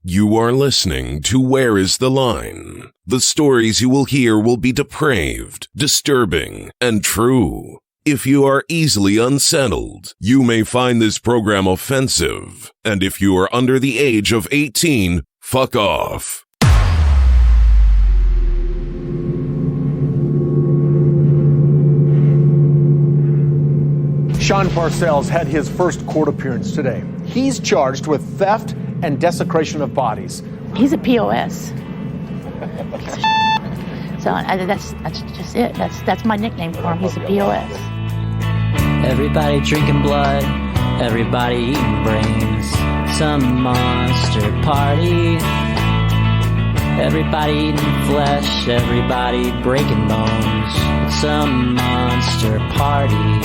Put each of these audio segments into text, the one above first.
You are listening to Where is the Line? The stories you will hear will be depraved, disturbing, and true. If you are easily unsettled, you may find this program offensive. And if you are under the age of 18, fuck off. Shawn Parcells had his first court appearance today. He's charged with theft and desecration of bodies. He's a POS. So that's just it. That's my nickname for him. He's a POS. Everybody drinking blood, everybody eating brains. Some monster party. Everybody eating flesh, everybody breaking bones. Some monster party.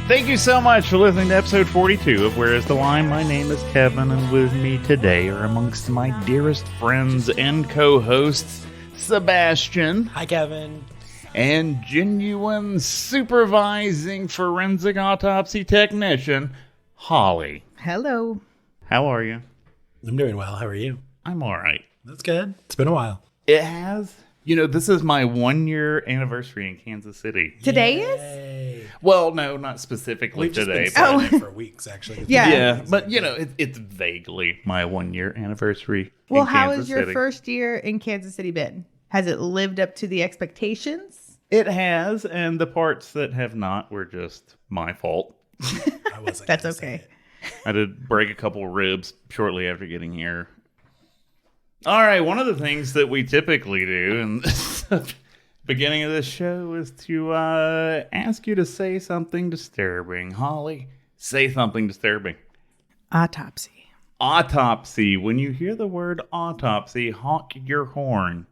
Thank you so much for listening to episode 42 of Where is the Line? My name is Kevin, and with me today are amongst my dearest friends and co-hosts, Sebastian. Hi, Kevin. And genuine supervising forensic autopsy technician, Holly. Hello. How are you? I'm doing well. How are you? I'm all right. That's good. It's been a while. It has. You know, this is my 1-year anniversary in Kansas City. Today is? Well, no, not specifically We've today. Just been it for weeks, actually. Yeah. But, you know, it's vaguely my 1-year anniversary. Well, in how Kansas has your City. first year in Kansas City been? Has it lived up to the expectations? It has, and the parts that have not were just my fault. I wasn't. That's gonna say okay. it. I did break a couple ribs shortly after getting here. All right, one of the things that we typically do in the beginning of this show is to ask you to say something disturbing. Holly, say something disturbing. Autopsy. Autopsy. When you hear the word autopsy, honk your horn.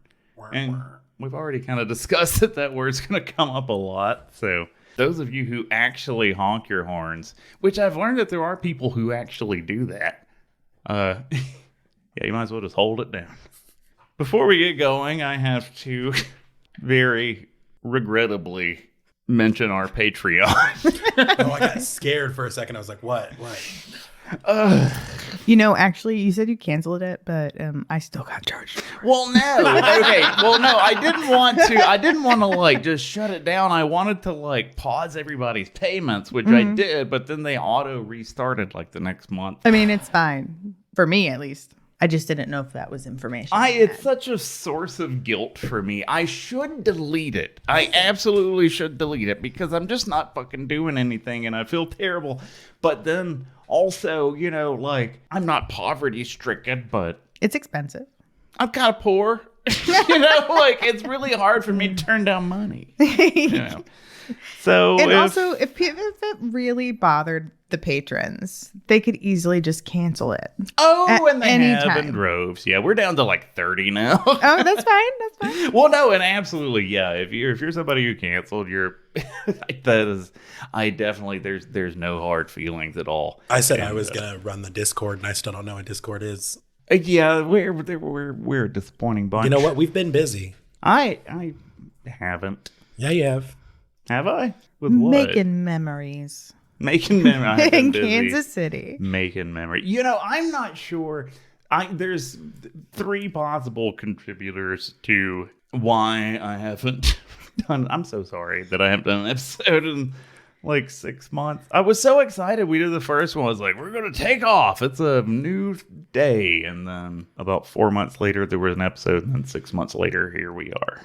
And we've already kind of discussed that word's going to come up a lot. So those of you who actually honk your horns, which I've learned that there are people who actually do that. Yeah, you might as well just hold it down. Before we get going, I have to very regrettably mention our Patreon. Oh, I got scared for a second. I was like, what? You know, actually, you said you canceled it, but I still got charged. Well, no. Okay. Well, no, I didn't want to like just shut it down. I wanted to like pause everybody's payments, which I did, but then they auto restarted like the next month. I mean, it's fine. For me, at least. I just didn't know if that was information. It's such a source of guilt for me. I should delete it. I absolutely should delete it because I'm just not fucking doing anything and I feel terrible. But then also, you know, like I'm not poverty stricken, but It's expensive. I'm kind of poor. You know, like it's really hard for me to turn down money. You know? So And also, if it really bothered the patrons, they could easily just cancel it. and they any have time. in droves. Yeah, we're down to like 30 now. Oh, that's fine. That's fine. Well, no, and absolutely, yeah. If you're somebody who canceled, there's no hard feelings at all. I said I was going to run the Discord, and I still don't know what Discord is. Yeah, we're a disappointing bunch. You know what? We've been busy. I haven't. Yeah, you have. Have I? With what? Making memories. Making memory. I have been In busy Kansas City. making memory. You know, I'm not sure. There's 3 possible contributors to why I haven't done. I'm so sorry that I haven't done an episode in like 6 months. I was so excited. We did the first one. I was like, we're going to take off. It's a new day. And then about 4 months later, there was an episode. And then 6 months later, here we are.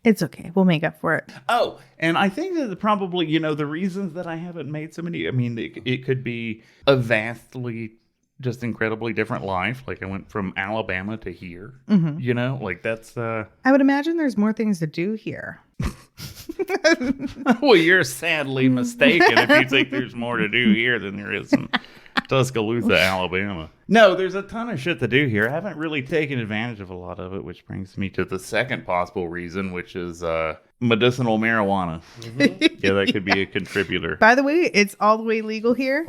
It's okay. We'll make up for it. Oh, and I think that probably, you know, the reasons that I haven't made so many, I mean, it could be a vastly, just incredibly different life. Like I went from Alabama to here, you know, like that's... I would imagine there's more things to do here. Well, you're sadly mistaken if you think there's more to do here than there is in Tuscaloosa, Alabama. No, there's a ton of shit to do here. I haven't really taken advantage of a lot of it, which brings me to the second possible reason, which is medicinal marijuana. Yeah, that could be a contributor. By the way, it's all the way legal here.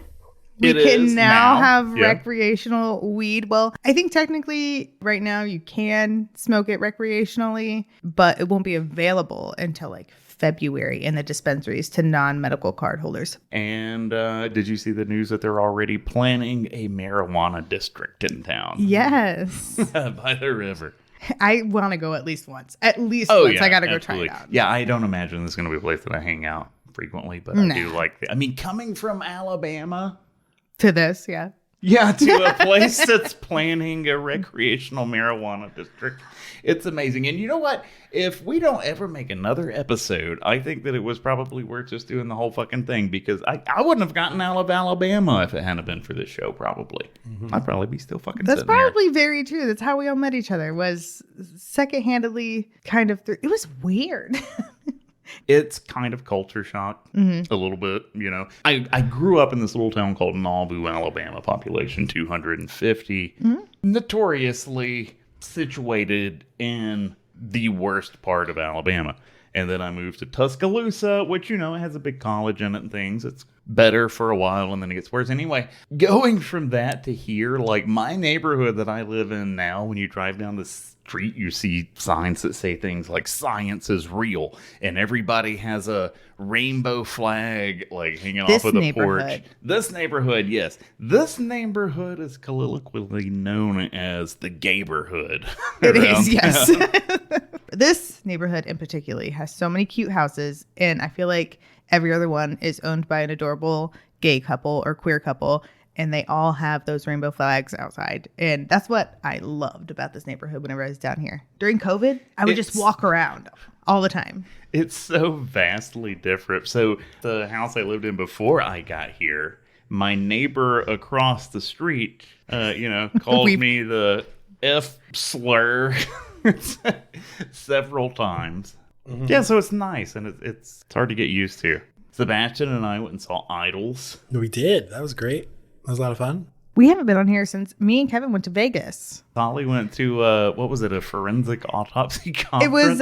We It can is now now. have Yeah. recreational weed. Well, I think technically right now you can smoke it recreationally, but it won't be available until like February in the dispensaries to non-medical card holders. And did you see the news that they're already planning a marijuana district in town? Yes. By the river. I want to go at least once. At least once. Yeah, I got to absolutely. go try it out. Yeah, I don't imagine this is going to be a place that I hang out frequently, but I do like I mean, coming from Alabama To this, yeah. Yeah, to a place that's planning a recreational marijuana district. It's amazing. And you know what? If we don't ever make another episode, I think that it was probably worth just doing the whole fucking thing, because I wouldn't have gotten out of Alabama if it hadn't been for this show, probably. I'd probably be still fucking That's sitting here. probably very true. That's how we all met each other, was second-handedly kind of through. It was weird. It's kind of culture shock a little bit, you know. I grew up in this little town called Nauvoo, Alabama, population 250, notoriously situated in the worst part of Alabama. And then I moved to Tuscaloosa, which, you know, has a big college in it and things. It's better for a while and then it gets worse. Anyway, going from that to here, like my neighborhood that I live in now, when you drive down the street, you see signs that say things like "science is real," and everybody has a rainbow flag like hanging off of the porch. This neighborhood, yes. This neighborhood is colloquially known as the Gayborhood. It is, yes. This neighborhood in particular has so many cute houses, and I feel like every other one is owned by an adorable gay couple or queer couple, and they all have those rainbow flags outside. And that's what I loved about this neighborhood whenever I was down here. During COVID, I would just walk around all the time. It's so vastly different. So the house I lived in before I got here, my neighbor across the street, called me the F slur several times. Yeah, so it's nice, and it's hard to get used to. Sebastian and I went and saw Idols. We did. That was great. That was a lot of fun. We haven't been on here since me and Kevin went to Vegas. Holly went to, what was it, a forensic autopsy conference? It was,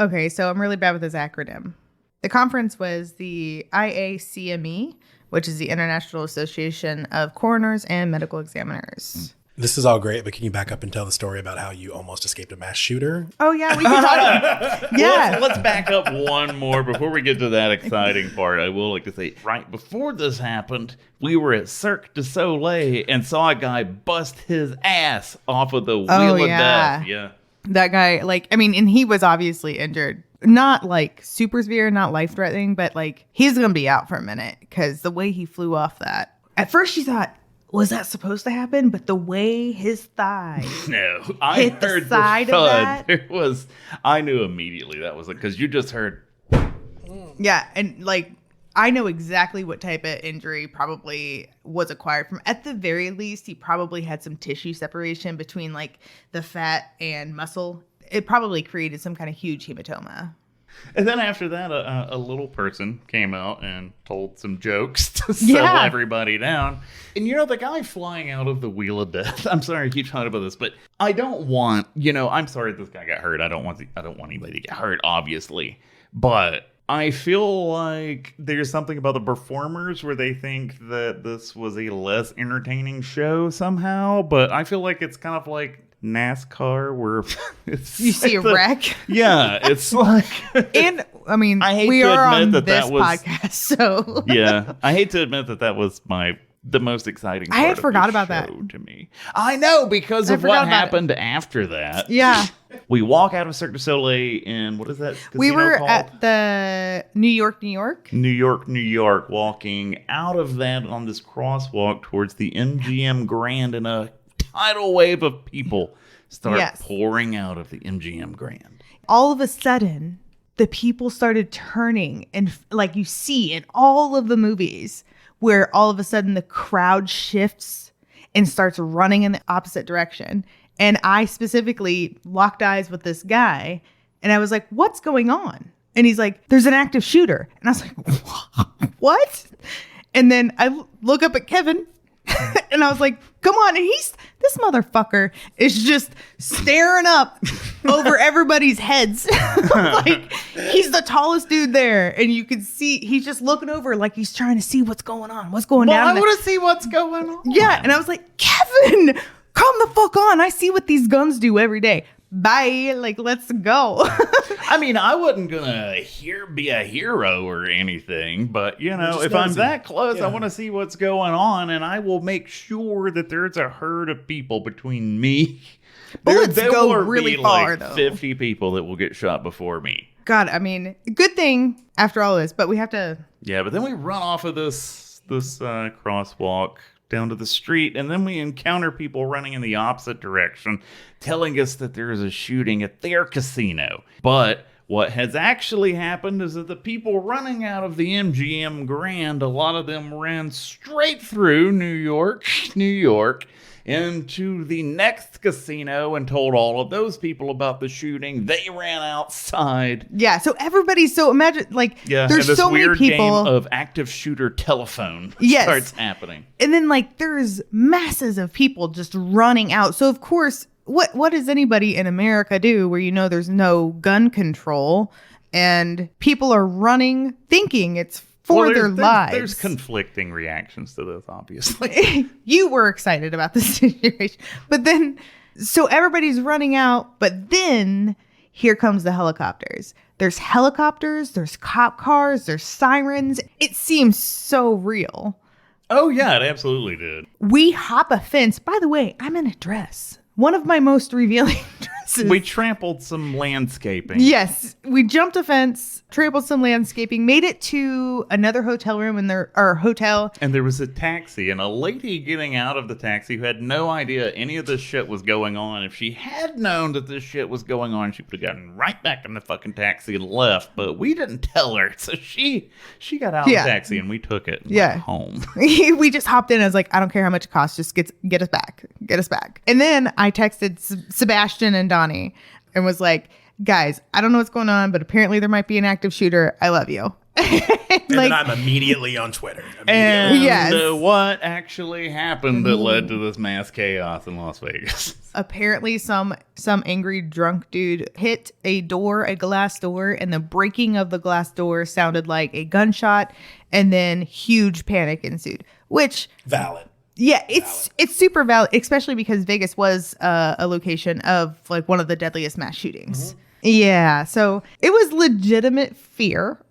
okay, so I'm really bad with this acronym. The conference was the IACME, which is the International Association of Coroners and Medical Examiners. This is all great, but can you back up and tell the story about how you almost escaped a mass shooter? Oh, yeah, we can talk. Yeah. Let's back up one more before we get to that exciting part. I will like to say, right before this happened, we were at Cirque du Soleil and saw a guy bust his ass off of the wheel of death. Yeah. That guy, and he was obviously injured. Not like super severe, not life-threatening, but he's going to be out for a minute because the way he flew off that. At first you thought, was that supposed to happen? But the way his thigh hit the side of that. It was, I knew immediately that was it because you just heard. Yeah, and I know exactly what type of injury probably was acquired from. At the very least, he probably had some tissue separation between the fat and muscle. It probably created some kind of huge hematoma. And then after that, a little person came out and told some jokes to settle everybody down. And the guy flying out of the wheel of death. I'm sorry I keep talking about this, but I don't want, I'm sorry this guy got hurt. I don't want anybody to get hurt, obviously. But I feel like there's something about the performers where they think that this was a less entertaining show somehow. But I feel like it's kind of like NASCAR where you see a wreck. Yeah, it's like, and I hate we to are admit on that this podcast, so yeah, I hate to admit that was the most exciting part. I had forgot about show that to me. I know because of what happened after that. Yeah, we walk out of Cirque du Soleil and what is that? We were called? At the New York, walking out of that on this crosswalk towards the MGM Grand, and a tidal wave of people start pouring out of the MGM Grand. All of a sudden, the people started turning, and like you see in all of the movies, where all of a sudden the crowd shifts and starts running in the opposite direction. And I specifically locked eyes with this guy, and I was like, "What's going on?" And he's like, "There's an active shooter." And I was like, "What?" And then I look up at Kevin. And I was like, come on. And this motherfucker is just staring up over everybody's heads. He's the tallest dude there. And you can see he's just looking over like he's trying to see what's going on. What's going down. I want to see what's going on. Yeah. And I was like, Kevin, come the fuck on. I see what these guns do every day. bye. Like, let's go. I mean, I wasn't gonna be a hero or anything, but you know, if I'm that close, I want to see what's going on, and I will make sure that there's a herd of people between me. Bullets there go will really be far, like though. 50 people that will get shot before me. God, I mean, good thing after all this, but we have to. Yeah, but then we run off of this crosswalk down to the street, and then we encounter people running in the opposite direction, telling us that there is a shooting at their casino. But what has actually happened is that the people running out of the MGM Grand, a lot of them ran straight through New York, into the next casino and told all of those people about the shooting. They ran outside. Yeah, so imagine, like, Yeah, there's and this so many weird people. game of active shooter telephone starts happening. And then, like, there's masses of people just running out. So, of course, what does anybody in America do where, you know, there's no gun control and people are running thinking it's for their lives? There's conflicting reactions to this, obviously. You were excited about the situation. But then, so everybody's running out, but then here comes the helicopters. There's helicopters, there's cop cars, there's sirens. It seems so real. Oh, yeah, it absolutely did. We hop a fence. By the way, I'm in a dress. One of my most revealing dresses. We trampled some landscaping. Yes, we jumped a fence, trampled some landscaping, made it to another hotel room in our hotel. And there was a taxi, and a lady getting out of the taxi who had no idea any of this shit was going on. If she had known that this shit was going on, she would have gotten right back in the fucking taxi and left. But we didn't tell her, so she got out of the taxi, and we took it and went home. We just hopped in. I was like, I don't care how much it costs, just get us back. And then I texted Sebastian and Donnie and was like, guys, I don't know what's going on, but apparently there might be an active shooter. I love you. And then I'm immediately on Twitter. And what actually happened that led to this mass chaos in Las Vegas? Apparently some angry drunk dude hit a glass door, and the breaking of the glass door sounded like a gunshot, and then huge panic ensued, which... Valid. Yeah, it's super valid, especially because Vegas was a location of like one of the deadliest mass shootings. Mm-hmm. Yeah, so it was legitimate fear.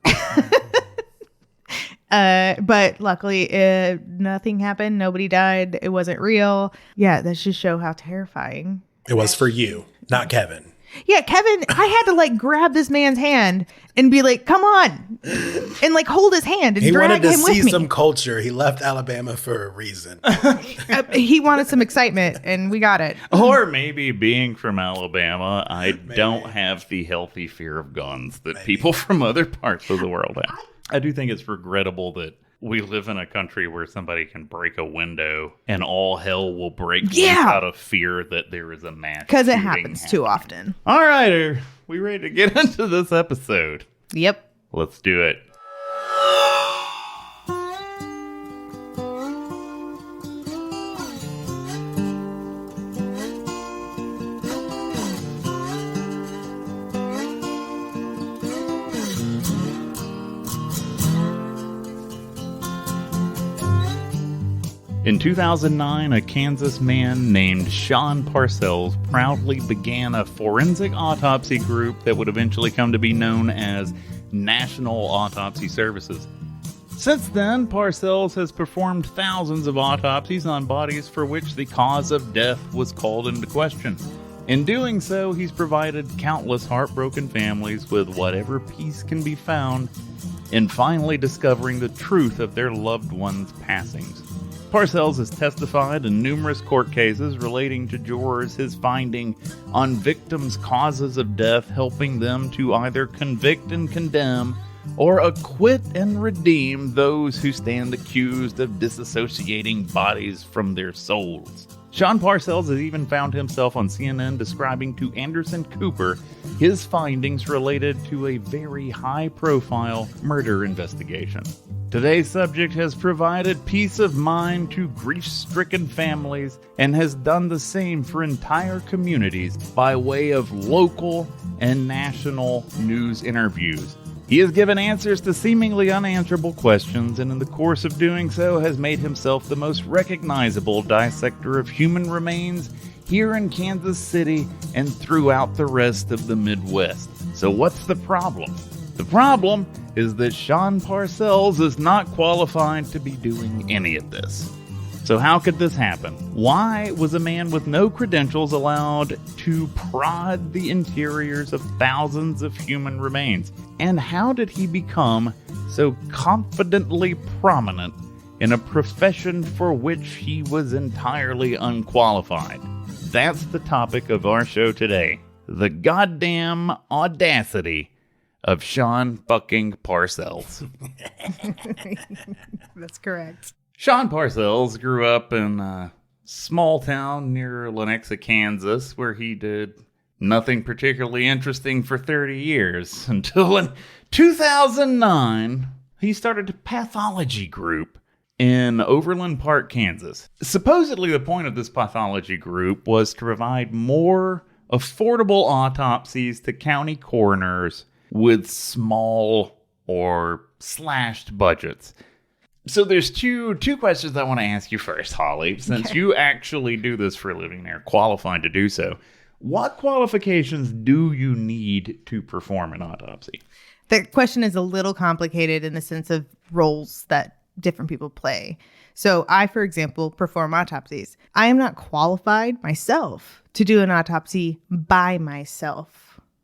But luckily, nothing happened. Nobody died. It wasn't real. Yeah, that should show how terrifying. It was for you, not Kevin. Yeah, Kevin, I had to like grab this man's hand and be like, come on. And like hold his hand and drag him with me. He wanted to see some culture. He left Alabama for a reason. He wanted some excitement, and we got it. Or maybe being from Alabama, I don't have the healthy fear of guns that people from other parts of the world have. I do think it's regrettable that we live in a country where somebody can break a window and all hell will break loose out of fear that there is a mass shooting. Because it happens too often. All right, are we ready to get into this episode? Yep. Let's do it. In 2009, a Kansas man named Shawn Parcells proudly began a forensic autopsy group that would eventually come to be known as National Autopsy Services. Since then, Parcells has performed thousands of autopsies on bodies for which the cause of death was called into question. In doing so, he's provided countless heartbroken families with whatever peace can be found in finally discovering the truth of their loved ones' passings. Parcells has testified in numerous court cases relating to jurors, his finding on victims' causes of death, helping them to either convict and condemn or acquit and redeem those who stand accused of dissociating bodies from their souls. Shawn Parcells has even found himself on CNN describing to Anderson Cooper his findings related to a very high-profile murder investigation. Today's subject has provided peace of mind to grief-stricken families and has done the same for entire communities by way of local and national news interviews. He has given answers to seemingly unanswerable questions, and in the course of doing so has made himself the most recognizable dissector of human remains here in Kansas City and throughout the rest of the Midwest. So what's the problem? The problem is that Shawn Parcells is not qualified to be doing any of this. So how could this happen? Why was a man with no credentials allowed to prod the interiors of thousands of human remains? And how did he become so confidently prominent in a profession for which he was entirely unqualified? That's the topic of our show today. The goddamn audacity of Shawn fucking Parcells. That's correct. Shawn Parcells grew up in a small town near Lenexa, Kansas, where he did nothing particularly interesting for 30 years until in 2009, he started a pathology group in Overland Park, Kansas. Supposedly, the point of this pathology group was to provide more affordable autopsies to county coroners with small or slashed budgets. So there's two questions I want to ask you first, Holly, since you actually do this for a living and are qualified to do so. What qualifications do you need to perform an autopsy? The question is a little complicated in the sense of roles that different people play. So I, for example, perform autopsies. I am not qualified myself to do an autopsy by myself.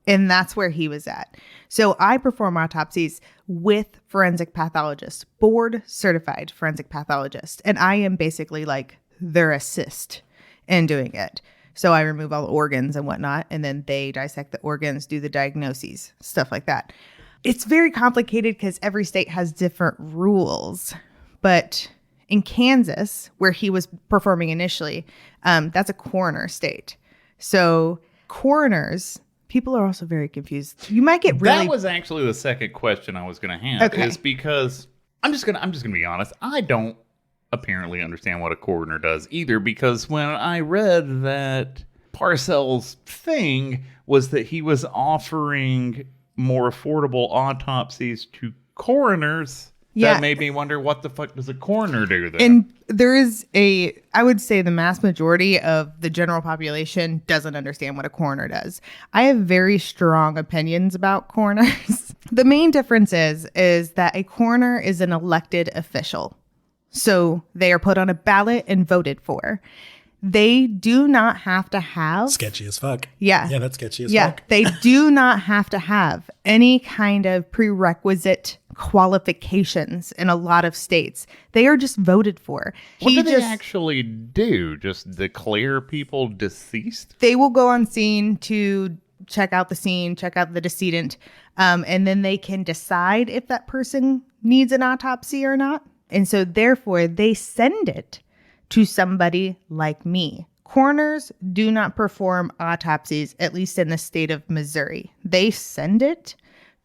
And that's where he was at. So I perform autopsies with forensic pathologists, board certified forensic pathologists. And I am basically like their assist in doing it. So I remove all the organs and whatnot, and then they dissect the organs, do the diagnoses, stuff like that. It's very complicated because every state has different rules. But in Kansas, where he was performing initially, that's a coroner state. So coroners... People are also very confused. You might get really... That was actually the second question I was going to have. Okay. Is because I'm just gonna be honest. I don't apparently understand what a coroner does either. Because when I read that Parcells' thing was that he was offering more affordable autopsies to coroners, that made me wonder, what the fuck does a coroner do then? And there is I would say the mass majority of the general population doesn't understand what a coroner does. I have very strong opinions about coroners. The main difference is that a coroner is an elected official. So they are put on a ballot and voted for. They do not have to have... Sketchy as fuck. Yeah. Yeah, that's sketchy as fuck. They do not have to have any kind of prerequisite qualifications in a lot of states. They are just voted for. What do they actually do? Just declare people deceased? They will go on scene to check out the scene, check out the decedent, and then they can decide if that person needs an autopsy or not. And so therefore, they send it to somebody like me. Coroners do not perform autopsies, at least in the state of Missouri. They send it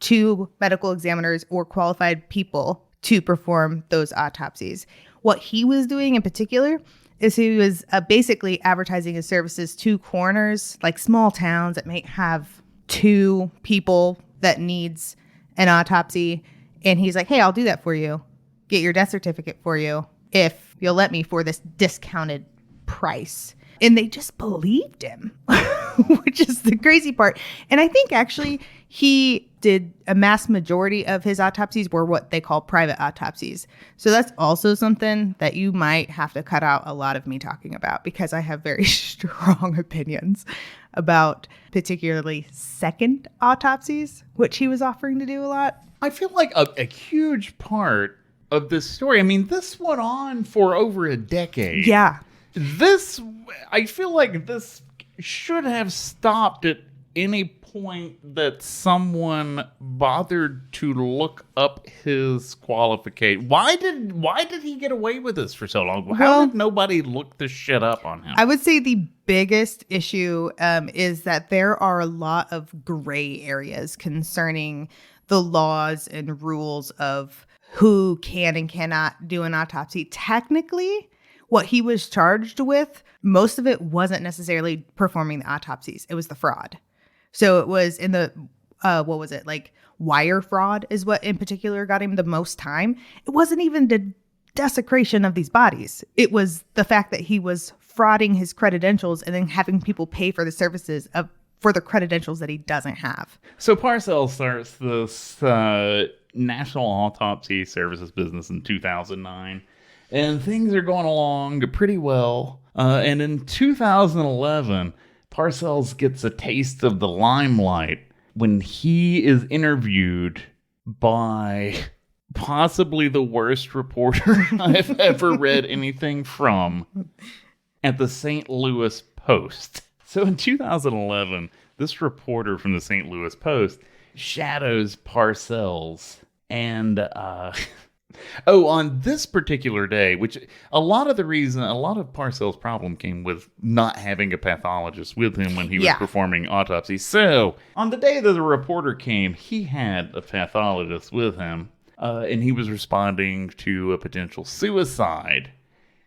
to medical examiners or qualified people to perform those autopsies. What he was doing in particular is he was basically advertising his services to coroners, like small towns that may have 2 people that needs an autopsy. And he's like, hey, I'll do that for you. Get your death certificate for you if you'll let me for this discounted price. And they just believed him, which is the crazy part. And I think actually he did a mass majority of his autopsies were what they call private autopsies. So that's also something that you might have to cut out a lot of me talking about, because I have very strong opinions about particularly second autopsies, which he was offering to do a lot. I feel like a huge part of this story, I mean, this went on for over a decade. Yeah. I feel like this should have stopped at any point that someone bothered to look up his qualification. Why did he get away with this for so long? How did nobody look this shit up on him? I would say the biggest issue is that there are a lot of gray areas concerning the laws and rules of who can and cannot do an autopsy. Technically, what he was charged with, most of it wasn't necessarily performing the autopsies. It was the fraud. So it was in the, wire fraud is what in particular got him the most time. It wasn't even desecration of these bodies. It was the fact that he was frauding his credentials and then having people pay for the services for the credentials that he doesn't have. So Parcells starts this National Autopsy Services business in 2009, and things are going along pretty well. And in 2011, Parcells gets a taste of the limelight when he is interviewed by possibly the worst reporter I've ever read anything from at the St. Louis Post. So in 2011, this reporter from the St. Louis Post shadows Parcells. And, on this particular day, which a lot of Parcells' problem came with not having a pathologist with him when he was performing autopsies. So on the day that the reporter came, he had a pathologist with him, and he was responding to a potential suicide.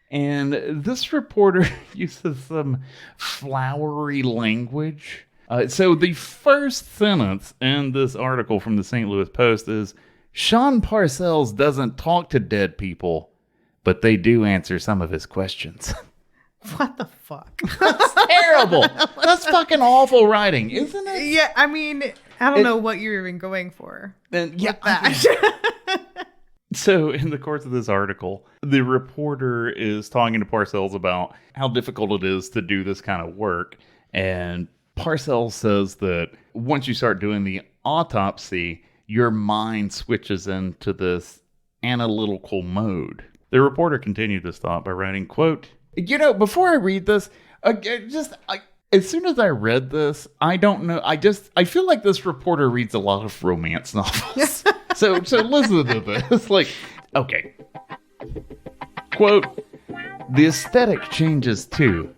And this reporter uses some flowery language. So the first sentence in this article from the St. Louis Post is, Shawn Parcells doesn't talk to dead people, but they do answer some of his questions. What the fuck? That's terrible. That's fucking awful writing, isn't it? Yeah, I mean, I don't know what you're even going for. And So in the course of this article, the reporter is talking to Parcells about how difficult it is to do this kind of work. And Parcells says that once you start doing the autopsy, your mind switches into this analytical mode. The reporter continued this thought by writing, quote, before I read this, as soon as I read this, I don't know. I feel like this reporter reads a lot of romance novels. So listen to this. Okay. Quote, the aesthetic changes too.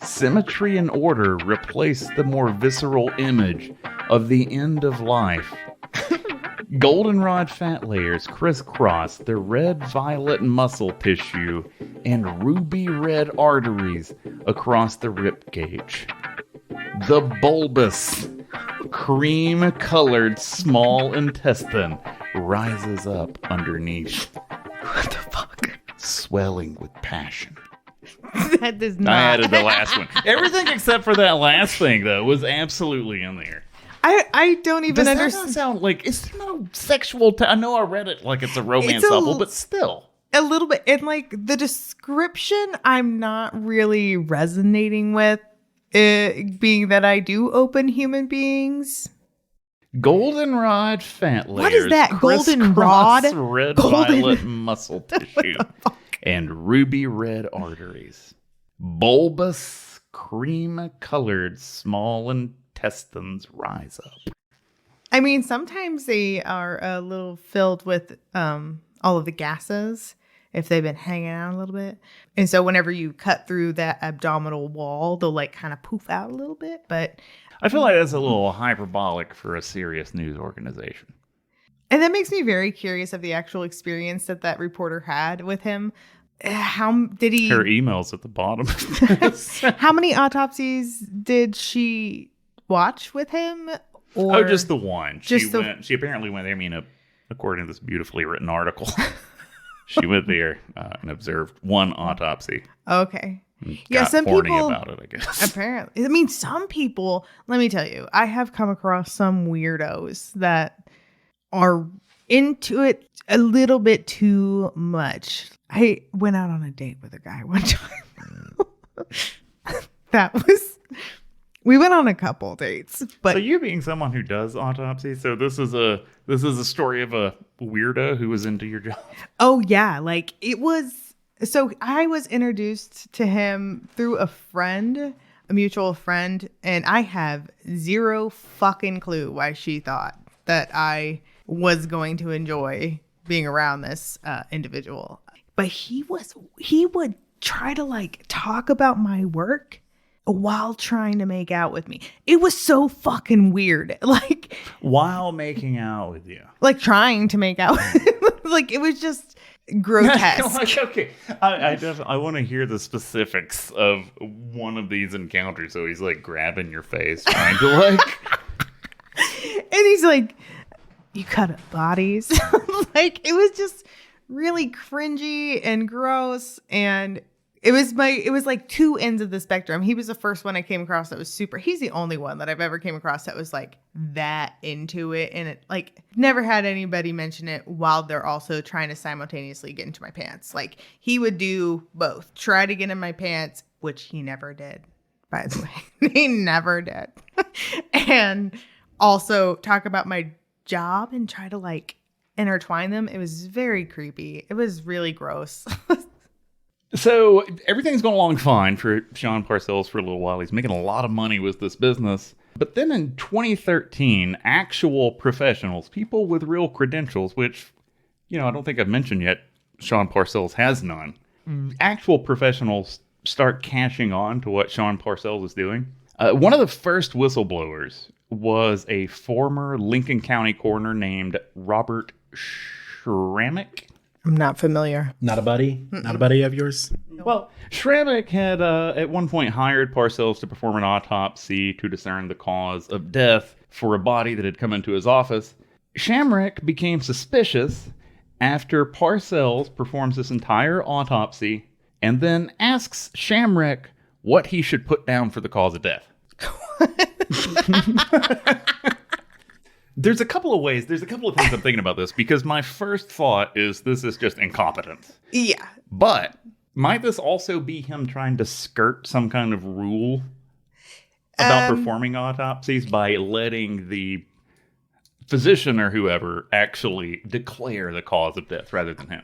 Symmetry and order replace the more visceral image of the end of life. Goldenrod fat layers crisscross the red-violet muscle tissue and ruby-red arteries across the ribcage. The bulbous, cream-colored small intestine rises up underneath. What the fuck? Swelling with passion. That does not. I added the last one. Everything except for that last thing, though, was absolutely in there. I don't even understand. Does that not sound like, is there no sexual... I know I read it like it's a romance novel, but still. A little bit. And the description, I'm not really resonating with, being that I do open human beings. Goldenrod fat layers. What is that? Goldenrod? Red-violet muscle tissue. And ruby red arteries. Bulbous, cream-colored small intestines rise up. I mean, sometimes they are a little filled with all of the gases if they've been hanging out a little bit. And so whenever you cut through that abdominal wall, they'll kind of poof out a little bit. But I feel like that's a little hyperbolic for a serious news organization. And that makes me very curious of the actual experience that reporter had with him. How did he... Her email's at the bottom. How many autopsies did she watch with him? Or just the one. She apparently went there, according to this beautifully written article. She went there and observed one autopsy. Okay. Yeah, some people about it, I guess. Apparently. Some people, let me tell you, I have come across some weirdos that are into it a little bit too much. I went out on a date with a guy one time. We went on a couple dates. But so you being someone who does autopsies, so this is a story of a weirdo who was into your job. Oh yeah, so I was introduced to him through a mutual friend, and I have zero fucking clue why she thought that I was going to enjoy being around this individual. But he would try to talk about my work while trying to make out with me. It was so fucking weird. While making out with you. Trying to make out. It was just grotesque. Okay. I want to hear the specifics of one of these encounters. So he's grabbing your face, trying to and he's like, you cut up bodies. It was just really cringy and gross. And it was like two ends of the spectrum. He was the first one I came across that was he's the only one that I've ever came across that was like that into it. And it like never had anybody mention it while they're also trying to simultaneously get into my pants. Like he would do both, try to get in my pants, which he never did, by the way. He never did. And also talk about my job and try to like intertwine them. It was very creepy. It was really gross. So everything's going along fine for Shawn Parcells for a little while. He's making a lot of money with this business. But then in 2013, actual professionals, people with real credentials, which, I don't think I've mentioned yet, Shawn Parcells has none. Actual professionals start catching on to what Shawn Parcells is doing. One of the first whistleblowers was a former Lincoln County coroner named Robert Schrammick. I'm not familiar. Not a buddy? Mm-mm. Not a buddy of yours? Well, Schrammick had at one point hired Parcells to perform an autopsy to discern the cause of death for a body that had come into his office. Schrammick became suspicious after Parcells performs this entire autopsy and then asks Schrammick what he should put down for the cause of death. There's a couple of things I'm thinking about this, because my first thought is this is just incompetence. Yeah. But might this also be him trying to skirt some kind of rule about performing autopsies by letting the physician or whoever actually declare the cause of death rather than him?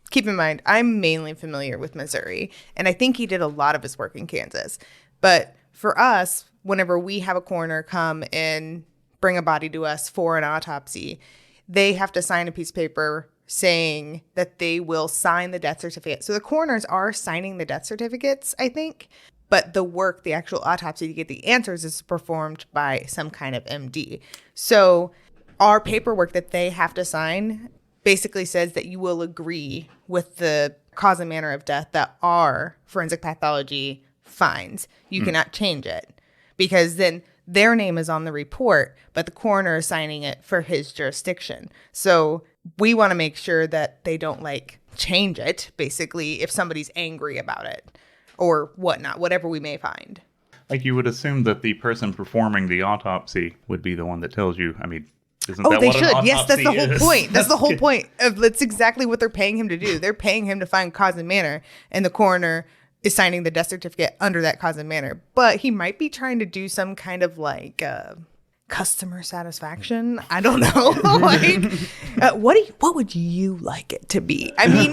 Keep in mind, I'm mainly familiar with Missouri, and I think he did a lot of his work in Kansas. But for us, whenever we have a coroner come and bring a body to us for an autopsy, they have to sign a piece of paper saying that they will sign the death certificate. So the coroners are signing the death certificates, I think, but the work, the actual autopsy to get the answers, is performed by some kind of MD. So our paperwork that they have to sign basically says that you will agree with the cause and manner of death that our forensic pathology finds. You cannot change it, because then their name is on the report, but the coroner is signing it for his jurisdiction. So we want to make sure that they don't like change it, basically, if somebody's angry about it or whatnot, whatever we may find. Like, you would assume that the person performing the autopsy would be the one that tells you. I mean, isn't that they what should. An autopsy Yes, that's the whole is? point. That's the whole point. That's exactly what they're paying him to do. They're paying him to find cause and manner, and the coroner is signing the death certificate under that cause and manner. But he might be trying to do some kind of like customer satisfaction. I don't know. What would you like it to be? I mean,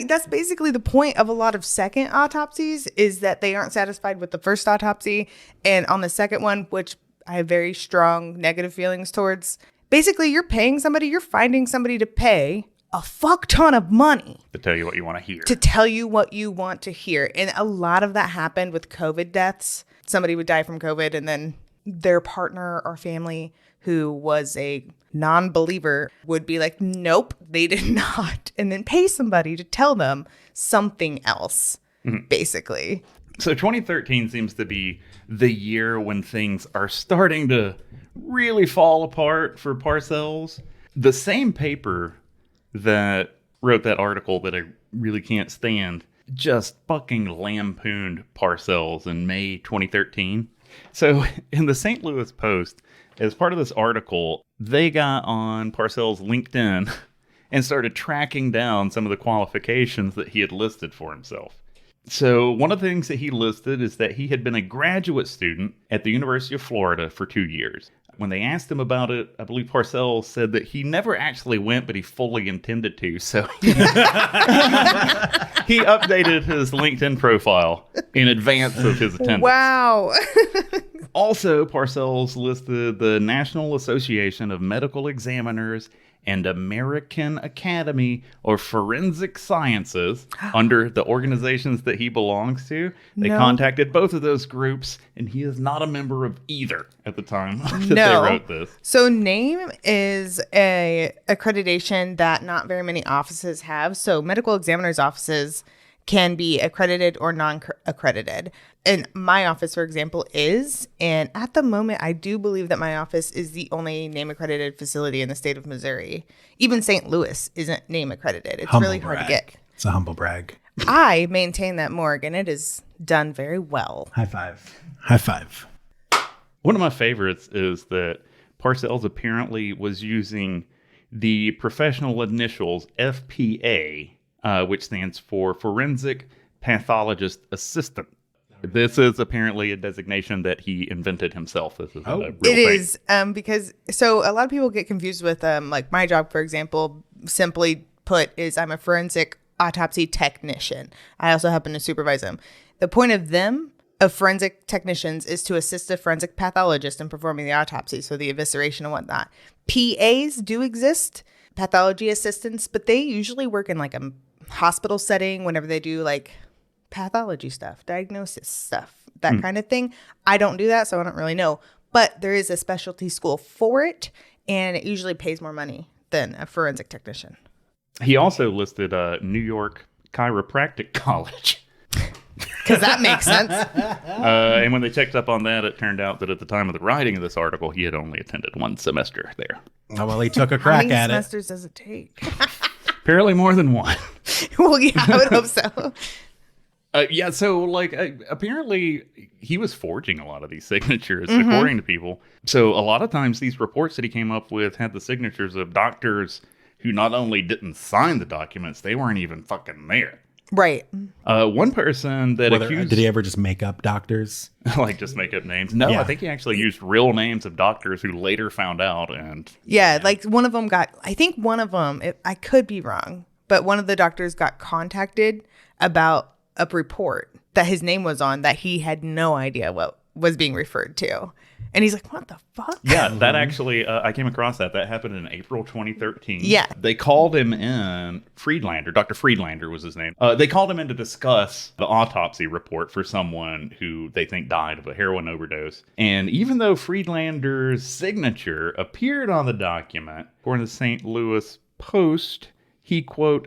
that's basically the point of a lot of second autopsies, is that they aren't satisfied with the first autopsy, and on the second one, which I have very strong negative feelings towards, basically you're finding somebody to pay a fuck ton of money to tell you what you want to hear. To tell you what you want to hear. And a lot of that happened with COVID deaths. Somebody would die from COVID, and then their partner or family who was a non-believer would be like, nope, they did not. And then pay somebody to tell them something else, basically. So 2013 seems to be the year when things are starting to really fall apart for Parcells. The same paper that wrote that article that I really can't stand just fucking lampooned Parcells in May 2013. So in the St. Louis Post, as part of this article, they got on Parcells' LinkedIn and started tracking down some of the qualifications that he had listed for himself. So one of the things that he listed is that he had been a graduate student at the University of Florida for 2 years. When they asked him about it, I believe Parcells said that he never actually went, but he fully intended to. So he updated his LinkedIn profile in advance of his attendance. Wow. Also, Parcells listed the National Association of Medical Examiners and American Academy of Forensic Sciences under the organizations that he belongs to. They contacted both of those groups, and he is not a member of either at the time that they wrote this. So NAME is a accreditation that not very many offices have. So medical examiners' offices can be accredited or non-accredited. And my office, for example, is. And at the moment, I do believe that my office is the only name-accredited facility in the state of Missouri. Even St. Louis isn't name-accredited. It's Humble really hard to brag. get. It's a humble brag. I maintain that morgue, and it is done very well. High five. High five. One of my favorites is that Parcells apparently was using the professional initials FPA, which stands for Forensic Pathologist Assistant. This is apparently a designation that he invented himself. This is a real It thing. is because so a lot of people get confused with like my job, for example, simply put, is I'm a forensic autopsy technician. I also happen to supervise them. The point of forensic technicians is to assist a forensic pathologist in performing the autopsy, so the evisceration and whatnot. PAs do exist, pathology assistants, but they usually work in like a hospital setting whenever they do like pathology stuff, diagnosis stuff, that kind of thing. I don't do that, so I don't really know. But there is a specialty school for it, and it usually pays more money than a forensic technician. He also listed New York Chiropractic College. Because that makes sense. And when they checked up on that, it turned out that at the time of the writing of this article, he had only attended one semester there. Oh, well, he took a How crack many at it. semesters does it take? Apparently more than one. Well, yeah, I would hope so. So apparently he was forging a lot of these signatures, according to people. So a lot of times these reports that he came up with had the signatures of doctors who not only didn't sign the documents, they weren't even fucking there. Right. One person that accused... Did he ever just make up doctors? like just make up names? No, Yeah. I think he actually used real names of doctors who later found out. And Yeah, like one of them I could be wrong, but one of the doctors got contacted about a report that his name was on that he had no idea what was being referred to. And he's like, what the fuck? Yeah, that actually, I came across that. That happened in April 2013. Yeah. They called him in, Friedlander, Dr. Friedlander was his name. They called him in to discuss the autopsy report for someone who they think died of a heroin overdose. And even though Friedlander's signature appeared on the document, according to the St. Louis Post, he, quote,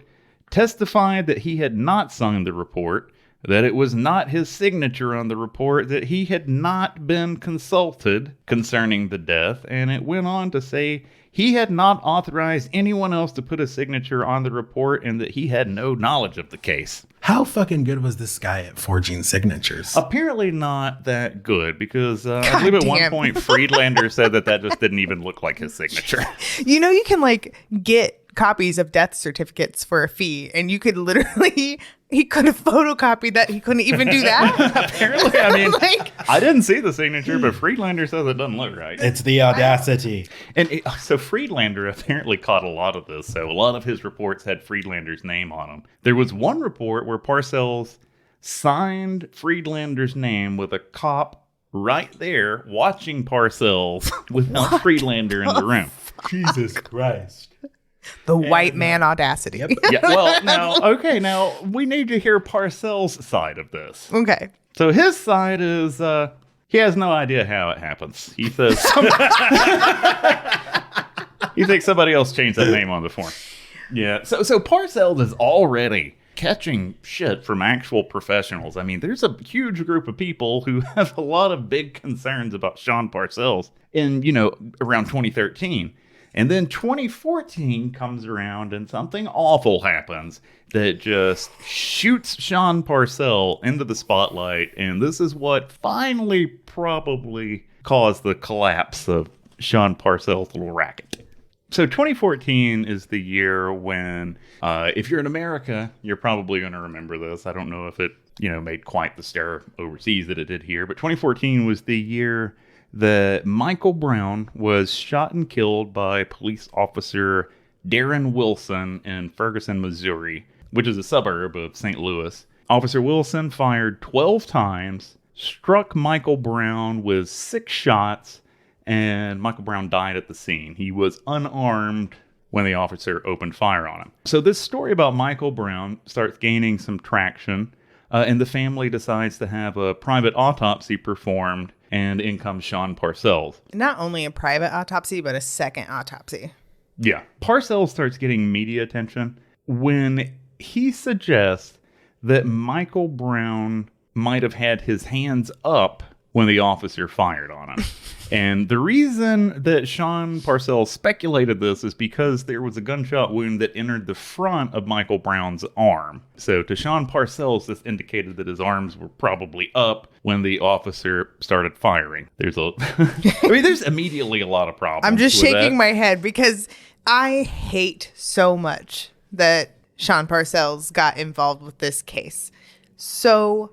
testified that he had not signed the report, that it was not his signature on the report, that he had not been consulted concerning the death, and it went on to say he had not authorized anyone else to put a signature on the report and that he had no knowledge of the case. How fucking good was this guy at forging signatures? Apparently not that good, because I believe at one damn. point Friedlander said that just didn't even look like his signature. You know, you can like get copies of death certificates for a fee, and you could literally, he could have photocopied that. He couldn't even do that. Apparently, I mean, Like- I didn't see the signature, but Friedlander says it doesn't look right. It's the audacity. And so Friedlander apparently caught a lot of this. So a lot of his reports had Friedlander's name on them. There was one report where Parcells signed Friedlander's name with a cop right there watching Parcells without Friedlander in the room. Jesus Christ. The white man audacity. Yep. Yeah, well, now we need to hear Parcells' side of this. Okay. So his side is he has no idea how it happens. He says he thinks somebody else changed that name on the form. Yeah. So Parcells is already catching shit from actual professionals. I mean, there's a huge group of people who have a lot of big concerns about Shawn Parcells in, around 2013. And then 2014 comes around and something awful happens that just shoots Shawn Parcells into the spotlight. And this is what finally probably caused the collapse of Shawn Parcells' little racket. So 2014 is the year when, if you're in America, you're probably going to remember this. I don't know if it, made quite the stir overseas that it did here. But 2014 was the year that Michael Brown was shot and killed by police officer Darren Wilson in Ferguson, Missouri, which is a suburb of St. Louis. Officer Wilson fired 12 times, struck Michael Brown with 6 shots, and Michael Brown died at the scene. He was unarmed when the officer opened fire on him. So this story about Michael Brown starts gaining some traction, and the family decides to have a private autopsy performed, and in comes Shawn Parcells. Not only a private autopsy, but a second autopsy. Yeah. Parcells starts getting media attention when he suggests that Michael Brown might have had his hands up when the officer fired on him. And the reason that Shawn Parcells speculated this is because there was a gunshot wound that entered the front of Michael Brown's arm. So to Shawn Parcells, this indicated that his arms were probably up when the officer started firing. There's there's immediately a lot of problems. I'm just with shaking that. my head because I hate so much that Shawn Parcells got involved with this case. So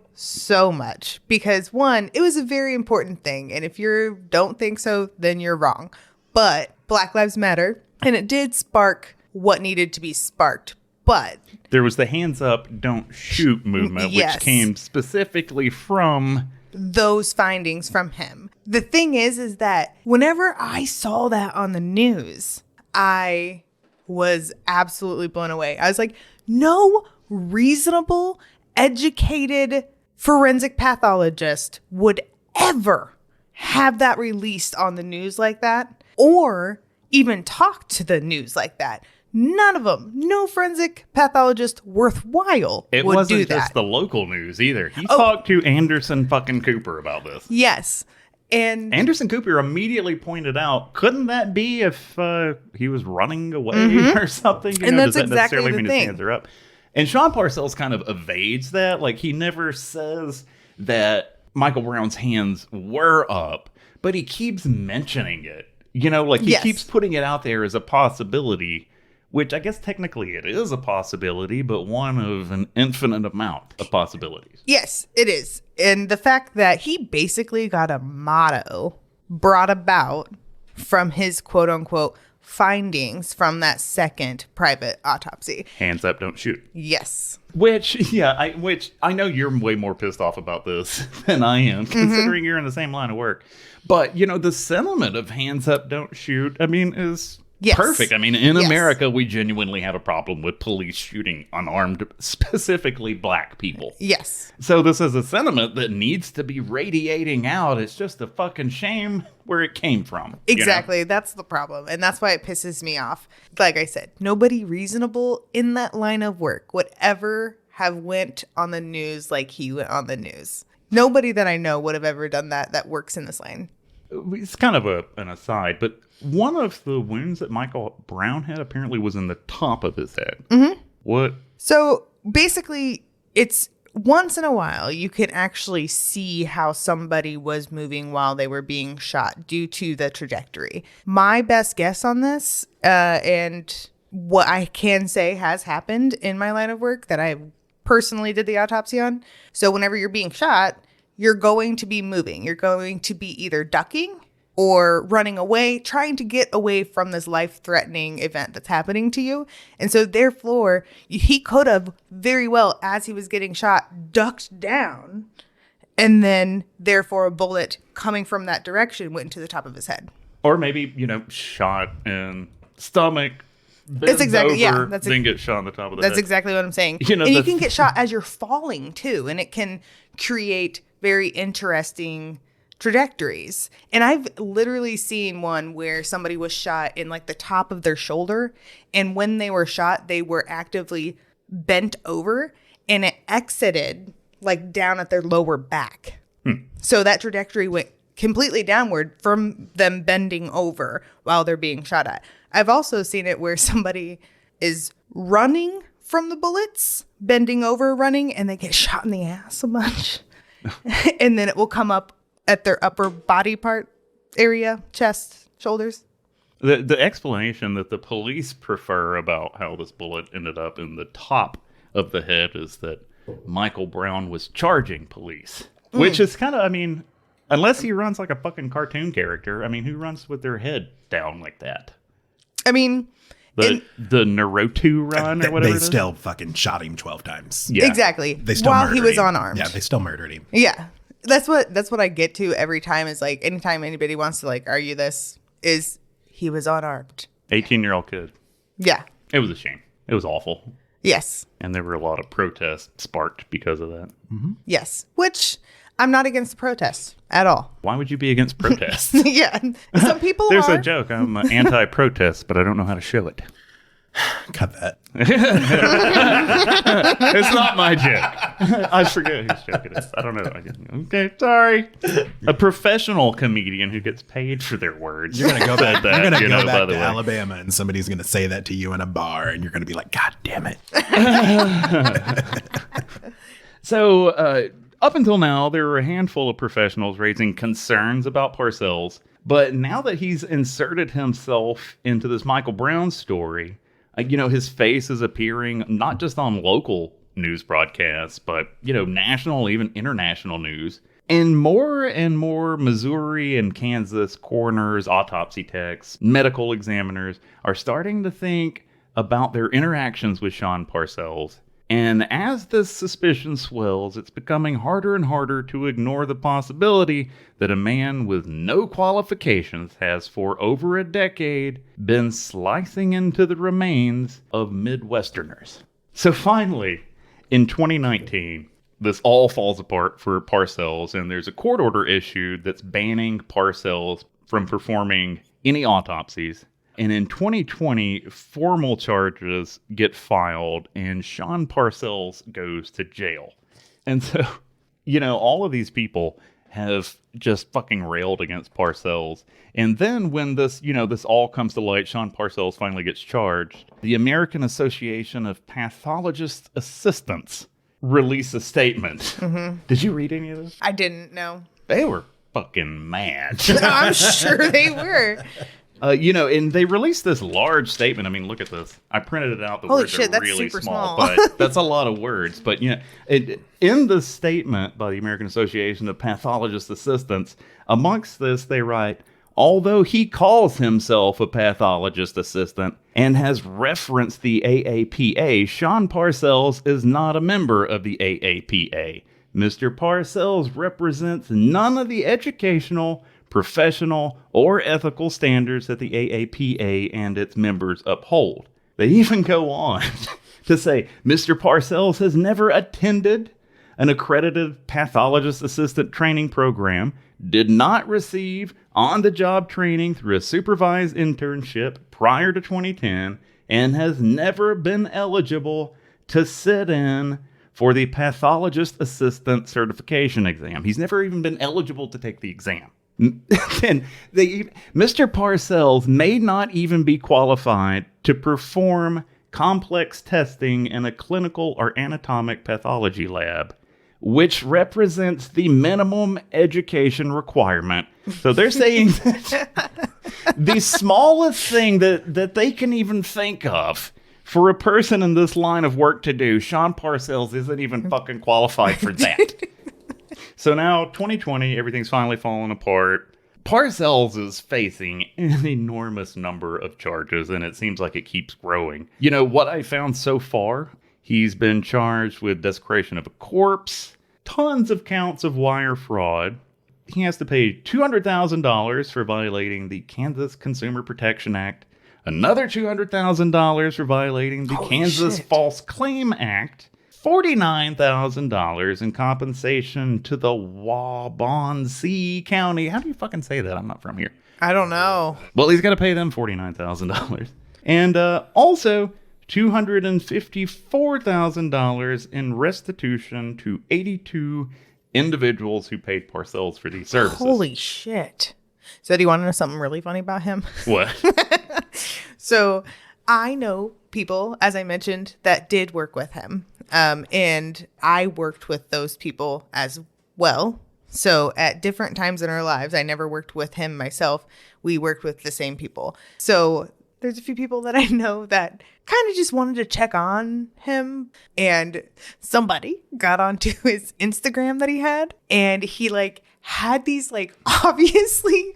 much, because one, it was a very important thing, and if you don't think so, then you're wrong. But Black Lives Matter, and it did spark what needed to be sparked. But there was the hands up, don't shoot movement, Yes. which came specifically from those findings from him. The thing is that whenever I saw that on the news, I was absolutely blown away. I was like, no reasonable, educated forensic pathologist would ever have that released on the news like that, or even talk to the news like that. None of them. No forensic pathologist worthwhile it would wasn't do that. just the local news either. He talked to Anderson fucking Cooper about this. Yes. And Anderson Cooper immediately pointed out, couldn't that be if he was running away or something? You And know, that's does that exactly necessarily the mean thing. his hands are up? And Shawn Parcells kind of evades that. Like, he never says that Michael Brown's hands were up, but he keeps mentioning it. You know, like, he Yes. keeps putting it out there as a possibility, which I guess technically it is a possibility, but one of an infinite amount of possibilities. yes, it is. And the fact that he basically got a motto brought about from his quote unquote findings from that second private autopsy. Hands up, don't shoot. Yes. Which I know you're way more pissed off about this than I am, considering you're in the same line of work. But, you know, the sentiment of hands up, don't shoot, I mean, is Yes. perfect. I mean, in Yes. America, we genuinely have a problem with police shooting unarmed, specifically black people. Yes. So this is a sentiment that needs to be radiating out. It's just a fucking shame where it came from. you know? Exactly. That's the problem. And that's why it pisses me off. Like I said, nobody reasonable in that line of work would ever have went on the news like he went on the news. Nobody that I know would have ever done that works in this line. It's kind of an aside, but one of the wounds that Michael Brown had apparently was in the top of his head. Mm-hmm. What? So basically, it's once in a while you can actually see how somebody was moving while they were being shot due to the trajectory. My best guess on this, and what I can say has happened in my line of work that I personally did the autopsy on. So whenever you're being shot, you're going to be moving. You're going to be either ducking or running away, trying to get away from this life-threatening event that's happening to you. And so therefore, he could have very well, as he was getting shot, ducked down, and then therefore a bullet coming from that direction went into the top of his head. Or maybe, you know, shot in stomach, That's exactly, over, yeah. then get shot on the top of the That's head. exactly what I'm saying. You know, and you that's- can get shot as you're falling too, and it can create very interesting trajectories. And I've literally seen one where somebody was shot in like the top of their shoulder, and when they were shot, they were actively bent over, and it exited like down at their lower back. So that trajectory went completely downward from them bending over while they're being shot at. I've also seen it where somebody is running from the bullets, bending over, running, and they get shot in the ass a bunch. And then it will come up at their upper body part area, chest, shoulders. The explanation that the police prefer about how this bullet ended up in the top of the head is that Michael Brown was charging police. Which is kind of, I mean, unless he runs like a fucking cartoon character, I mean, who runs with their head down like that? I mean, The Naruto run or whatever They it is? still fucking shot him 12 times. Yeah. exactly. They still While murdered he was him. unarmed. Yeah, they still murdered him. Yeah. That's what I get to every time is like, anytime anybody wants to like argue this, is he was unarmed. 18-year-old kid. Yeah. It was a shame. It was awful. Yes. And there were a lot of protests sparked because of that. Yes. Which I'm not against the protests at all. Why would you be against protests? Yeah. Some people There's are. a joke. I'm anti-protest, but I don't know how to show it. Cut that. It's not my joke. I forget whose joke it is. I don't know. Okay, sorry. A professional comedian who gets paid for their words. You're gonna go back. You're gonna go back to way. Alabama, and somebody's gonna say that to you in a bar, and you're gonna be like, "God damn it!" So, up until now, there were a handful of professionals raising concerns about Parcells, but now that he's inserted himself into this Michael Brown story, his face is appearing not just on local news broadcasts, but, national, even international news. And more Missouri and Kansas coroners, autopsy techs, medical examiners are starting to think about their interactions with Shawn Parcells. And as this suspicion swells, it's becoming harder and harder to ignore the possibility that a man with no qualifications has for over a decade been slicing into the remains of Midwesterners. So finally, in 2019, this all falls apart for Parcells, and there's a court order issued that's banning Parcells from performing any autopsies. And in 2020, formal charges get filed and Shawn Parcells goes to jail. And so, all of these people have just fucking railed against Parcells. And then when this all comes to light, Shawn Parcells finally gets charged. The American Association of Pathologist Assistants released a statement. Mm-hmm. Did you read any of this? I didn't know. They were fucking mad. I'm sure they were. And they released this large statement. I mean, look at this. I printed it out. The Holy words shit, are that's really super small, small. but that's a lot of words. But, in the statement by the American Association of Pathologist Assistants, amongst this, they write, although he calls himself a pathologist assistant and has referenced the AAPA, Shawn Parcells is not a member of the AAPA. Mr. Parcells represents none of the educational, professional, or ethical standards that the AAPA and its members uphold. They even go on to say Mr. Parcells has never attended an accredited pathologist assistant training program, did not receive on-the-job training through a supervised internship prior to 2010, and has never been eligible to sit in for the pathologist assistant certification exam. He's never even been eligible to take the exam. And Mr. Parcells may not even be qualified to perform complex testing in a clinical or anatomic pathology lab, which represents the minimum education requirement. So they're saying that the smallest thing that they can even think of for a person in this line of work to do, Shawn Parcells isn't even fucking qualified for that. So now, 2020, everything's finally falling apart. Parcells is facing an enormous number of charges, and it seems like it keeps growing. What I found so far, he's been charged with desecration of a corpse, tons of counts of wire fraud. He has to pay $200,000 for violating the Kansas Consumer Protection Act, another $200,000 for violating the Kansas False Claim Act, $49,000 in compensation to the Waubonsee County. How do you fucking say that? I'm not from here. I don't know. Well, he's got to pay them $49,000. And also $254,000 in restitution to 82 individuals who paid Parcells for these services. Holy shit. So do you want to know something really funny about him? What? So I know people, as I mentioned, that did work with him. And I worked with those people as well. So at different times in our lives, I never worked with him myself. We worked with the same people. So there's a few people that I know that kind of just wanted to check on him. And somebody got onto his Instagram that he had. And he had these obviously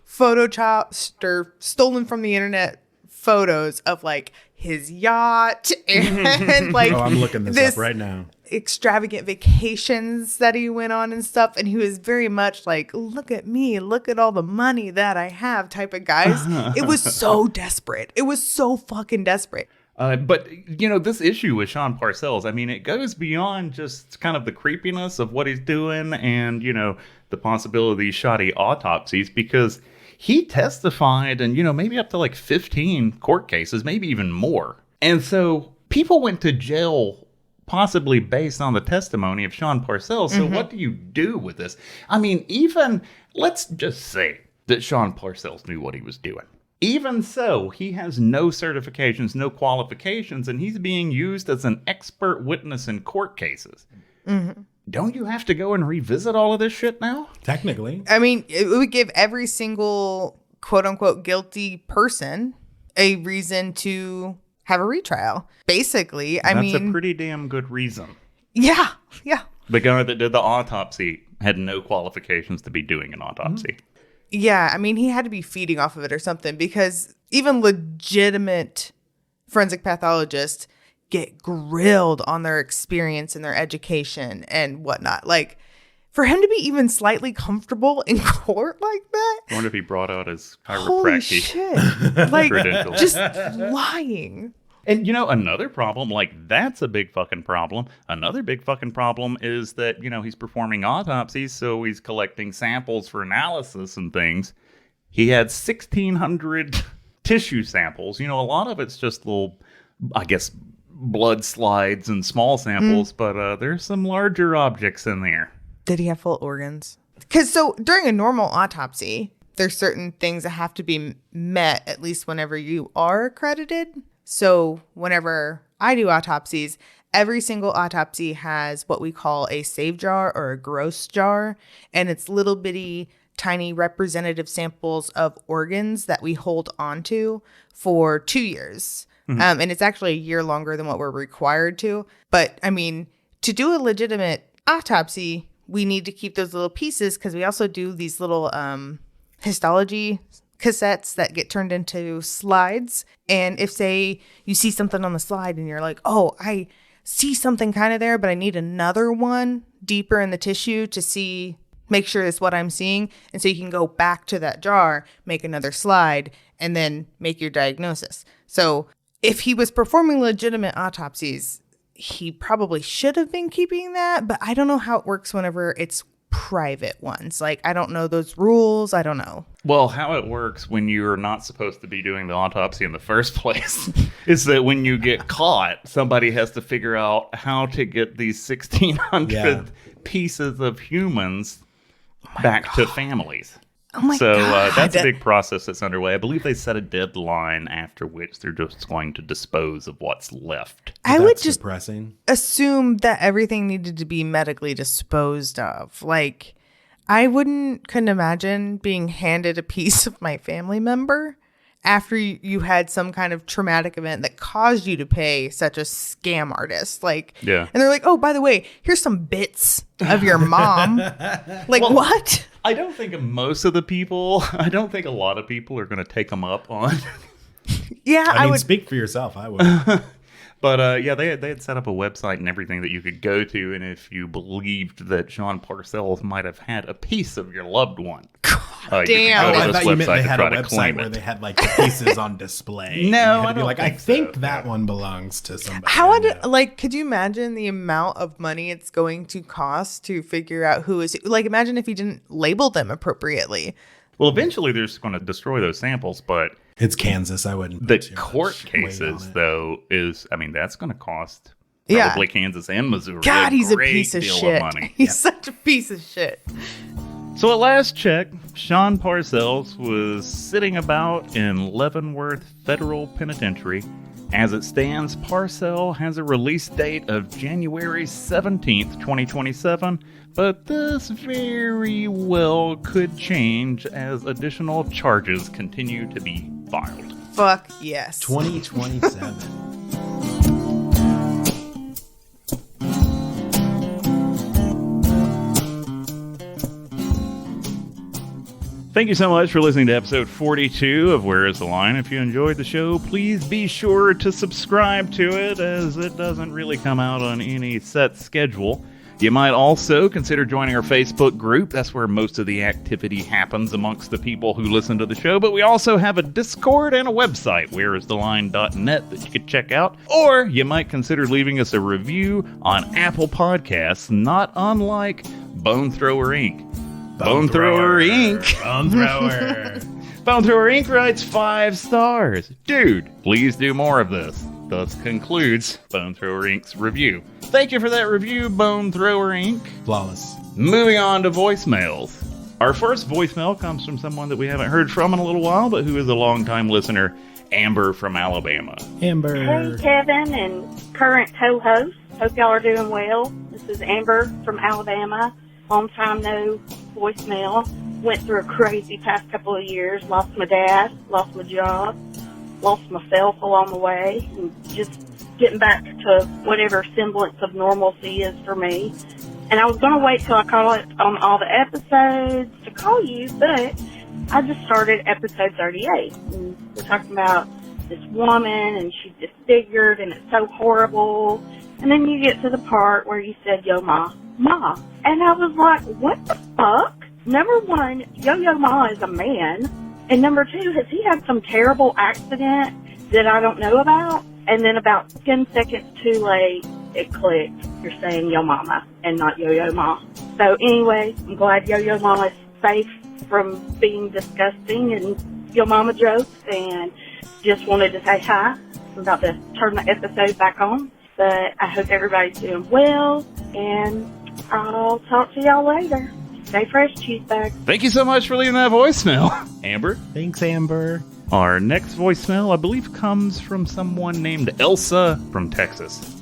photoshopped or stolen from the internet photos of his yacht and I'm looking this up right now. Extravagant vacations that he went on and stuff, and he was very much look at me, look at all the money that I have type of guys. It was so desperate. It was so fucking desperate. But this issue with Shawn Parcells, I mean, it goes beyond just kind of the creepiness of what he's doing and the possibility of these shoddy autopsies, because he testified in, maybe up to like 15 court cases, maybe even more. And so people went to jail possibly based on the testimony of Shawn Parcells. So what do you do with this? I mean, even, let's just say that Shawn Parcells knew what he was doing. Even so, he has no certifications, no qualifications, and he's being used as an expert witness in court cases. Don't you have to go and revisit all of this shit now? Technically. I mean, it would give every single quote-unquote guilty person a reason to have a retrial. Basically, That's a pretty damn good reason. Yeah. The guy that did the autopsy had no qualifications to be doing an autopsy. Yeah, I mean, he had to be feeding off of it or something, because even legitimate forensic pathologists get grilled on their experience and their education and whatnot. Like, for him to be even slightly comfortable in court like that. I wonder if he brought out his Holy chiropractic shit. Like, credentials. just lying. And, another problem, like, that's a big fucking problem. Another big fucking problem is that, he's performing autopsies, so he's collecting samples for analysis and things. He had 1,600 tissue samples. A lot of it's just little, I guess, blood slides and small samples, but there's some larger objects in there. Did he have full organs? Because so during a normal autopsy, there's certain things that have to be met, at least whenever you are accredited. So whenever I do autopsies, every single autopsy has what we call a save jar or a gross jar. And it's little bitty, tiny representative samples of organs that we hold onto for 2 years. And it's actually a year longer than what we're required to. But I mean, to do a legitimate autopsy, we need to keep those little pieces, because we also do these little histology cassettes that get turned into slides. And if, say, you see something on the slide and you're like, oh, I see something kind of there, but I need another one deeper in the tissue to make sure it's what I'm seeing. And so you can go back to that jar, make another slide, and then make your diagnosis. So if he was performing legitimate autopsies, he probably should have been keeping that, but I don't know how it works whenever it's private ones. Like, I don't know those rules. I don't know. Well, how it works when you're not supposed to be doing the autopsy in the first place is that when you get caught, somebody has to figure out how to get these 1,600 pieces of humans back to families. Oh my so God. That's a big process that's underway. I believe they set a deadline after which they're just going to dispose of what's left. I would just depressing. Assume that everything needed to be medically disposed of. Like, I couldn't imagine being handed a piece of my family member after you had some kind of traumatic event that caused you to pay such a scam artist. Like, yeah. And they're like, oh, by the way, here's some bits of your mom. Like, well, what? I don't think a lot of people are going to take them up on. Yeah, I mean, speak for yourself. I would. But they had set up a website and everything that you could go to, and if you believed that Shawn Parcells might have had a piece of your loved one, damn. I thought you meant they had a website website where they had like the pieces on display. No, I don't think I think that one belongs to somebody. Could you imagine the amount of money it's going to cost to figure out who is, like, imagine if you didn't label them appropriately. Well, eventually they're just going to destroy those samples, but it's Kansas. I wouldn't. The court cases, though, that's going to cost probably Kansas and Missouri. God, he's a piece of shit. He's such a piece of shit. So at last check, Shawn Parcells was sitting about in Leavenworth Federal Penitentiary. As it stands, Parcells has a release date of January 17th, 2027, but this very well could change as additional charges continue to be filed. Fuck yes. 2027. Thank you so much for listening to episode 42 of Where is the Line? If you enjoyed the show, please be sure to subscribe to it, as it doesn't really come out on any set schedule. You might also consider joining our Facebook group. That's where most of the activity happens amongst the people who listen to the show. But we also have a Discord and a website, whereistheline.net, that you could check out. Or you might consider leaving us a review on Apple Podcasts, not unlike Bone Thrower Inc. Bone Thrower Inc. Bone Thrower. Bone Thrower Inc. writes 5 stars. Dude, please do more of this. Thus concludes Bone Thrower Inc.'s review. Thank you for that review, Bone Thrower Inc. Flawless. Moving on to voicemails. Our first voicemail comes from someone that we haven't heard from in a little while, but who is a longtime listener, Amber from Alabama. Amber. Hey, Kevin and current co-host. Hope y'all are doing well. This is Amber from Alabama. Long time no voicemail. Went through a crazy past couple of years. Lost my dad, lost my job, lost myself along the way, and just getting back to whatever semblance of normalcy is for me. And I was going to wait till I caught it on all the episodes to call you, but I just started episode 38. And we're talking about this woman, and she's disfigured, and it's so horrible. And then you get to the part where you said, Yo Ma, Ma. And I was like, what the fuck? Number one, Yo-Yo Ma is a man. And number two, has he had some terrible accident that I don't know about? And then about 10 seconds too late, it clicked. You're saying Yo Mama and not Yo-Yo Ma. So anyway, I'm glad Yo-Yo Ma is safe from being disgusting and Yo Mama jokes, and just wanted to say hi. I'm about to turn the episode back on, but I hope everybody's doing well, and I'll talk to y'all later. Stay fresh, cheese bag. Thank you so much for leaving that voicemail, Amber. Thanks, Amber. Our next voicemail, I believe, comes from someone named Elsa from Texas.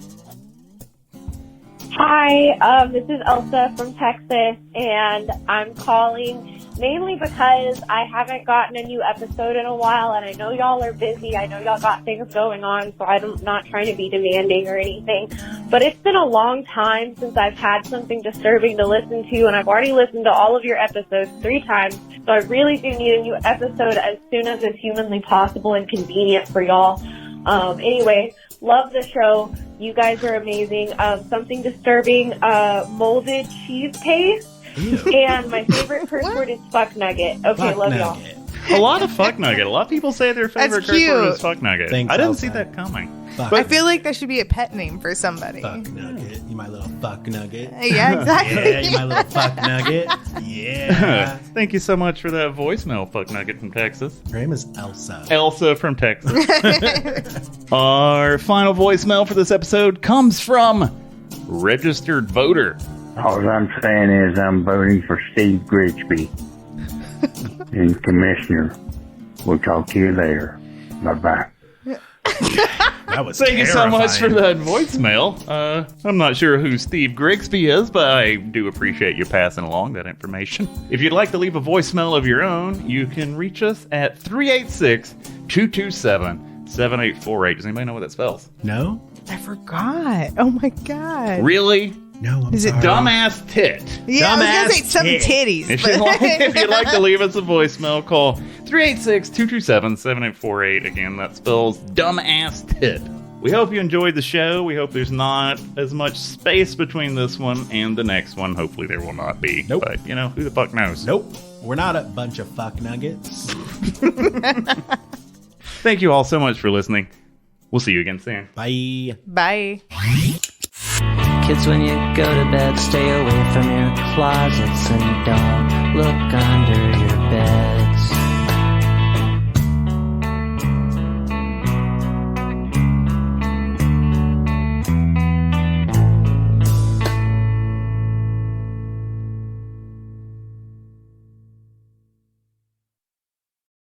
Hi, this is Elsa from Texas, and I'm calling mainly because I haven't gotten a new episode in a while, and I know y'all are busy. I know y'all got things going on, so I'm not trying to be demanding or anything. But it's been a long time since I've had something disturbing to listen to, and I've already listened to all of your episodes 3 times, so I really do need a new episode as soon as it's humanly possible and convenient for y'all. Anyway, love the show. You guys are amazing. Something disturbing, molded cheese paste. And my favorite curse word is fuck nugget. Okay, Fuck love nugget. y'all. A lot of fuck nugget. A lot of people say their favorite That's curse word cute. is fuck nugget. Thanks, I didn't Elsa. see that coming. Fuck, I feel like that should be a pet name for somebody. fuck nugget. You my little fuck nugget. Yeah, exactly. Yeah, you my little fuck nugget. Yeah. Thank you so much for that voicemail, fuck nugget from Texas. Her name is Elsa. Elsa from Texas. Our final voicemail for this episode comes from Registered Voter. All I'm saying is I'm voting for Steve Grigsby and Commissioner. We'll talk to you later. Bye-bye. That was Thank you so much for terrifying. that voicemail. I'm not sure who Steve Grigsby is, but I do appreciate you passing along that information. If you'd like to leave a voicemail of your own, you can reach us at 386-227-7848. Does anybody know what that spells? No? I forgot. Oh my god. Really? No, I'm Is it sorry. Dumbass tit. Yeah, I was gonna say Dumbass some tit. titties. If but- you'd like to leave us a voicemail, call 386-227-7848. Again, that spells dumbass tit. We hope you enjoyed the show. We hope there's not as much space between this one and the next one. Hopefully there will not be. Nope. But, you know, who the fuck knows? Nope. We're not a bunch of fuck nuggets. Thank you all so much for listening. We'll see you again soon. Bye. Bye. Kids, when you go to bed, stay away from your closets and don't look under your beds.